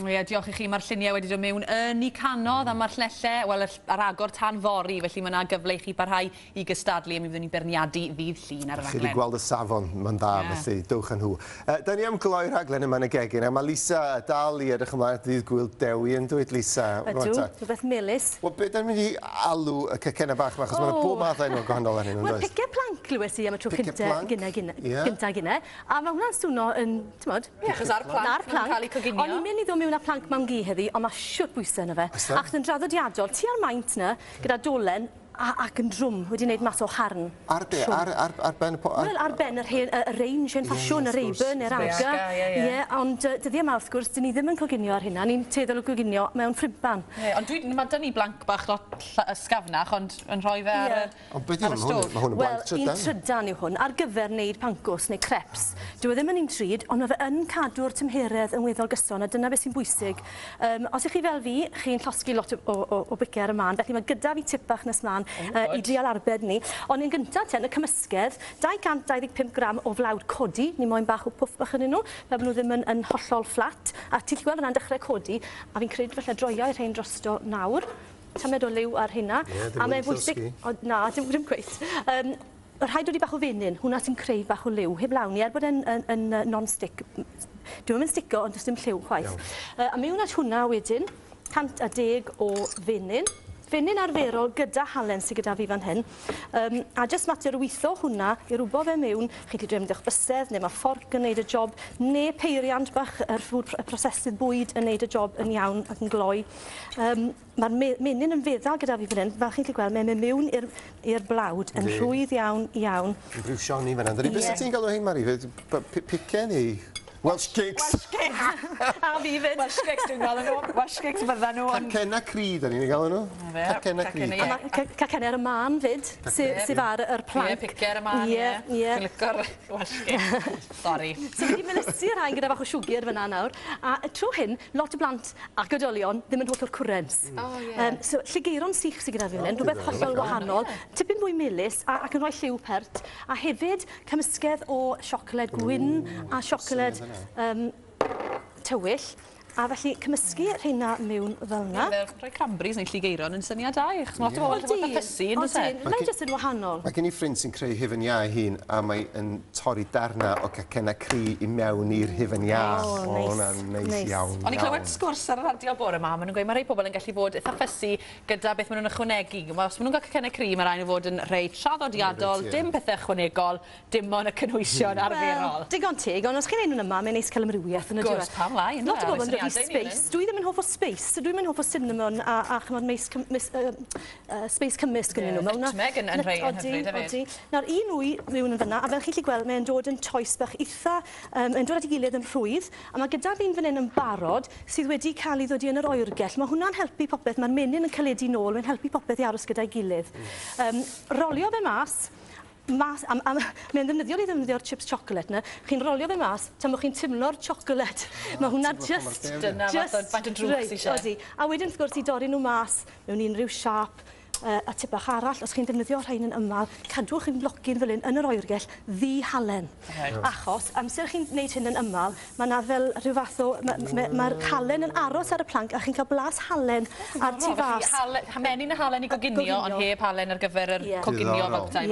Ie, diolch i chi. Mae'r lluniau wedi dod mewn yn eu canodd a mae'r lleill, wel, yr agor tan fori, felly mae yna gyfle i chi parhau i gystadlu a mi fyddwn ni berniadu ddydd llun ar y raglen. Chi wedi gweld y safon, mae'n da, felly, dwch yn hw. Da ni am gloi rhaglen yma yn y gegin, a mae Lisa dal i edrych ymlaen at ddydd gwyl dewi yn dweud, Lisa? Ydw, rhywbeth melys. Wel, beth ydym mynd i alw y cecennau bach yma, achos mae'n bob math enw gwahanol yn hyn, Wel, pice planc lywes i am y tro gynta gynne, a mae hwnna'n swno yn, ti'n modd? Ie, achos ar planc, mae'n cael ei coginio. O'n i'n mynd i ddod mewn â planc mewn gi heddi, ond mae siwt bwysau yna fe. Ac yn draddodiadol, ti ar maint yna, gyda dolen, ac yn drwm wedi wneud mas o harn. Ar be? Ar ben y po? Wel, ar ben y range yn ffasiwn, y Ray-Burn, yr Aga. Ie, ond dyddi yma wrth gwrs, dyn ni ddim yn coginio ar hynna. Ni'n teddol o coginio mewn ffrimpan. Ond mae dyn ni blanc bach lot ysgafnach, ond yn rhoi fe ar y stwff. Mae hwn yn blanc trydan? Wel, un trydan yw hwn, ar gyfer wneud pancws neu crepes. Dwi ddim yn un trud, ond mae fe yn cadw'r tymheredd yn weddol gyson, a dyna beth sy'n bwysig. Os ych chi fel fi, chi'n llosgu lot o bicer ar y man, felly mae gyda fi tip bach nes mlaen i drial arbed ni. Ond yn gyntaf ten, y cymysgedd, 225 gram o flawd codi, ni moyn bach o pwff bach yn nhw, fel bod nhw ddim yn hollol fflat. A ti'n gweld yna'n dechrau codi, a fi'n credu falle droio i'r rhain drosto nawr. Tymed o liw ar hynna. A mae'n bwysig... Na, dim gweith. Rhaid wedi bach o fenyn, hwnna sy'n creu bach o liw. Heb lawn ni, bod e'n non-stick. Dwi'n mynd stico, ond does dim lliw chwaith. A mewn at hwnna wedyn, 110 o fenyn. Fenyn arferol gyda halen sydd gyda fi fan hyn. A jyst mater o weithio hwnna i rwbo fe mewn, chi wedi drefnyddio bysedd, neu mae fforc yn neud y job, neu peiriant bach yr prosesydd bwyd yn neud y job yn iawn ac yn gloi. Mae'r menyn yn feddal gyda fi fan hyn, fel chi'n gweld, mae'n mynd mewn i'r blawd yn rhwydd iawn. Yn brwsio ni fan hyn. Beth sy'n ti'n galw hyn, Mari? Picen i? Welsh cakes. Welsh cakes. A fi fyd. Welsh cakes dwi'n gael nhw. Welsh cakes fydda nhw. Cacenna cri, da ni'n gael nhw. Cacenna cri. Cacenna ar y man fyd, sydd ar yr planc. Ie, picer y man, ie. Dwi'n licor Welsh cakes. Sorry. So fi wedi melysu rhain gyda bach o siwgr fyna nawr. A tro hyn, lot o blant a gydolion ddim yn holl o'r cwrens. So lligeiron sych sydd gyda fi fan hyn, rhywbeth hollol wahanol. Tipyn mwy melys ac yn rhoi lliw pert. A hefyd cymysgedd o siocled gwyn a siocled tywyll. A felly, cymysgu rheina mewn fel yna. Rhoi cranberries neu lligeiron yn syniad da. Lot o bobl yn ffysu, yn dweud e? Mae'n jyst yn wahanol. Mae gen i ffrind sy'n creu hufen iâ hun, a mae'n torri darna o cacenna cri i mewn i'r hufen iâ. O, neis iawn. Ond i clywed sgwrs ar y radio bore yma, maen nhw'n gweud mae rhai pobl yn gallu bod eitha ffysu gyda beth maen nhw'n ychwanegu. Os maen nhw'n cael cacenna cri, mae rhaid nhw fod yn rhai traddodiadol, dim pethau ychwanegol, dim ond y cynwysion arferol. Digon teg, ond os chi'n ei nhw'n yma, mae'n neis cael ymrywiaeth yn y diwedd. Pam lai, ynddo? Lot o bobl yn dod i space. Dwi ddim yn hoff o space. Dwi ddim yn hoff o cinnamon a chymod space cymysg yn nhw. Nutmeg yn rhai yn hyfryd hefyd. Nawr, un wy mewn yn fyna, a fel chi'n gallu gweld, mae'n dod yn toes bach eitha, mae'n dod at ei gilydd yn rhwydd, a mae gyda fi'n fan hyn yn barod sydd wedi cael ei ddod i yn yr oergell. Mae hwnna'n helpu popeth, mae'r menyn yn caledu nôl, mae'n helpu popeth i aros gyda'i gilydd. Rolio fe mas, mae'n ddefnyddio'r chips chocolate yna. Chi'n rolio fe mas, tan bod chi'n timlo'r chocolate. Mae hwnna just reit. A wedyn wrth gwrs i dorri nhw mas mewn unrhyw siap a tip bach arall. Os chi'n defnyddio rhain yn ymal, cadwch chi'n blocyn fel un yn yr oergell ddi-halen. Achos, amser chi'n gwneud hyn yn ymal, mae yna fel rhyw fath o... Mae'r halen yn aros ar y planc a chi'n cael blas halen ar tu fas. Menyn y halen i goginio, ond heb halen ar gyfer yr coginio fel tai.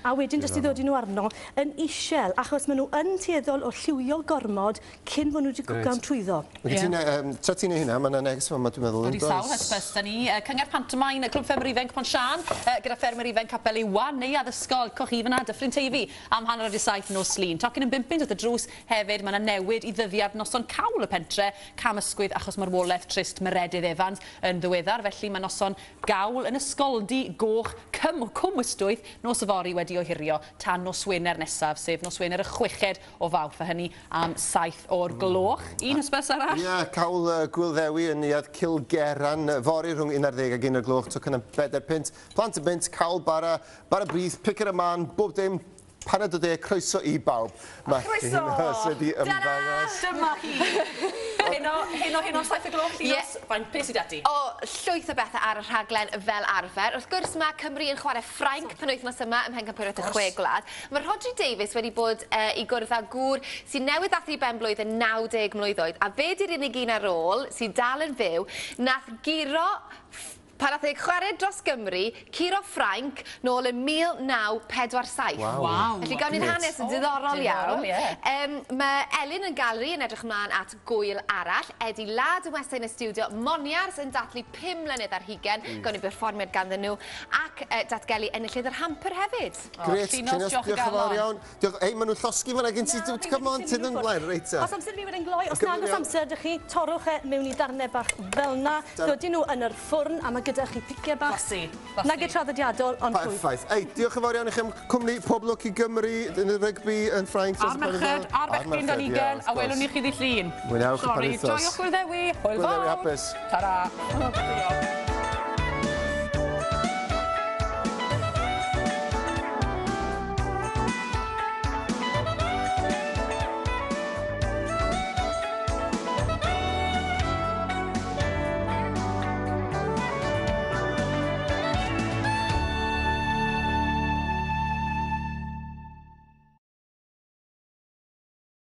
A wedyn jyst i ddod i nhw arno yn isel, achos maen nhw yn tueddol o lliwio gormod cyn bod nhw wedi cwcan trwyddo. Tra ti'n ei hynna, mae yna neges yma, dwi'n meddwl. Wedi sawl hysbys, da ni. Cyngor Pantomain, y Clwb Ffermwyr Ifanc Ponsian, gyda ffermwyr ifanc Capel Iwan neu addysgol cochi fyna, Dyffryn Teifi am 7:30 nos Lun. Tocyn yn 5 at y drws hefyd, mae yna newid i ddyddiad noson cawl y pentre, Camysgwydd achos mae'r wolaeth trist Meredydd Evans yn ddiweddar, felly mae noson gawl yn ysgoldi goch Cwm Wystwyth nos Yfory wedi ohirio tan nos Wener nesaf, sef nos Wener y 6 o Fawrth, a hynny am 7 o'r gloch. Un hysbys arall? Ie, cawl Gwilddewi yn Neuadd Cilgeran, Fori rhwng 11 ac 1 o'r gloch, tocyn yn 4 pint. Plant y bint, cawl bara brith, picer y man, bob dim, pan ydw e croeso I bawb. Croeso! Sydd I ymddangos. Dyma hi! Hyn o 7 gloch, Llynos, fain, pe sydd ati? O, llwyth o bethau ar y rhaglen fel arfer. Wrth gwrs mae Cymru yn chwarae Ffrainc penwythnos yma ym Mhencampwriaeth y 6 gwlad. Mae Rodri Davies wedi bod I gwrdd â gŵr sy'n newydd ddathlu I benblwydd yn 90 mlwydd oed. A fe di'r unig un ar ôl sy'n dal yn fyw, nath giro pan nath ei chwarae dros Gymru, curo Ffrainc nôl yn 1947. Wow. Felly gawn ni'n hanes yn diddorol iawn. Mae Elin yn galeri yn edrych ymlaen at gwyl arall. Edi Lad yn westau yn y studio. Moniars yn datlu 5 mlynedd ar hugen. Gawn ni berfformiad ganddyn nhw. Ac datgelu enillydd yr hamper hefyd. Gret, Llynos, diolch yn fawr iawn. Ei, maen nhw'n llosgi fyna gen ti. Come on, ti'n yn blaen, reit. Os amser fi wedi'n gloi, os nag oes amser, dych chi torrwch mewn I darnau bach fel na. Dydyn nhw yn yr ffwrn a mae gyda chi picio bach. Nag y traddodiadol, ond pwy. Perffaith. Ei, diolch yn fawr iawn I chi'n cwmni pob lwc I Gymru yn y rygbi yn Ffrainc. Ar merched, ar bechgyn dan ugen, a welwn ni chi ddill un. Mwynhewch y penwythnos. Joiwch Gwrddewi, hwyl fawr. Hapus. Tara.